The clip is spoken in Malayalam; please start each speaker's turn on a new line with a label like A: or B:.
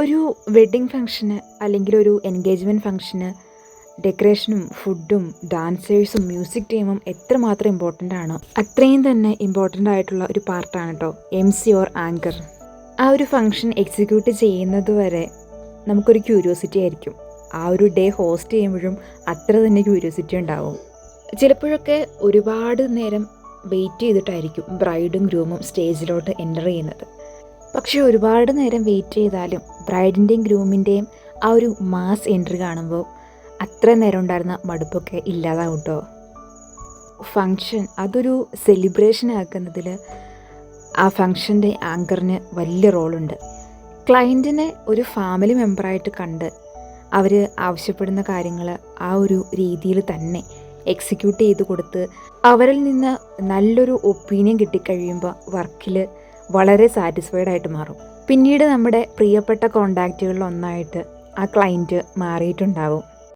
A: ഒരു വെഡ്ഡിങ് ഫംഗ്ഷന് അല്ലെങ്കിൽ ഒരു എൻഗേജ്മെൻറ്റ് ഫംഗ്ഷന് ഡെക്കറേഷനും ഫുഡും ഡാൻസേഴ്സും മ്യൂസിക് ടീമും എത്രമാത്രം ഇമ്പോർട്ടൻ്റ് ആണോ അത്രയും തന്നെ ഇമ്പോർട്ടൻ്റ് ആയിട്ടുള്ള ഒരു പാർട്ടാണ് കേട്ടോ MC ഓർ ആങ്കർ. ആ ഒരു ഫംഗ്ഷൻ എക്സിക്യൂട്ട് ചെയ്യുന്നത് വരെ നമുക്കൊരു ക്യൂരിയോസിറ്റി ആയിരിക്കും. ആ ഒരു ഡേ ഹോസ്റ്റ് ചെയ്യുമ്പോഴും അത്ര തന്നെ ക്യൂരിയോസിറ്റി ഉണ്ടാവും. ചിലപ്പോഴൊക്കെ ഒരുപാട് നേരം വെയിറ്റ് ചെയ്തിട്ടായിരിക്കും ബ്രൈഡും ഗ്രൂമും സ്റ്റേജിലോട്ട് എൻ്റർ ചെയ്യുന്നത്. പക്ഷേ ഒരുപാട് നേരം വെയിറ്റ് ചെയ്താലും ബ്രൈഡിൻ്റെയും ഗ്രൂമിൻ്റെയും ആ ഒരു മാസ് എൻട്രി കാണുമ്പോൾ അത്ര നേരം ഉണ്ടായിരുന്ന മടുപ്പൊക്കെ ഇല്ലാതാവും കേട്ടോ. ഫങ്ഷൻ അതൊരു സെലിബ്രേഷൻ ആക്കുന്നതിൽ ആ ഫങ്ഷൻ്റെ ആങ്കറിന് വലിയ റോളുണ്ട്. ക്ലയൻറ്റിനെ ഒരു ഫാമിലി മെമ്പറായിട്ട് കണ്ട് അവർ ആവശ്യപ്പെടുന്ന കാര്യങ്ങൾ ആ ഒരു രീതിയിൽ തന്നെ എക്സിക്യൂട്ട് ചെയ്ത് കൊടുത്ത് അവരിൽ നിന്ന് നല്ലൊരു ഒപ്പീനിയൻ കിട്ടിക്കഴിയുമ്പോൾ വർക്കിൽ വളരെ സാറ്റിസ്ഫൈഡ് ആയിട്ട് മാറും. പിന്നീട് നമ്മുടെ പ്രിയപ്പെട്ട കോണ്ടാക്റ്റുകളിൽ ഒന്നായിട്ട് ആ ക്ലയൻറ്റ് മാറിയിട്ടുണ്ടാവും.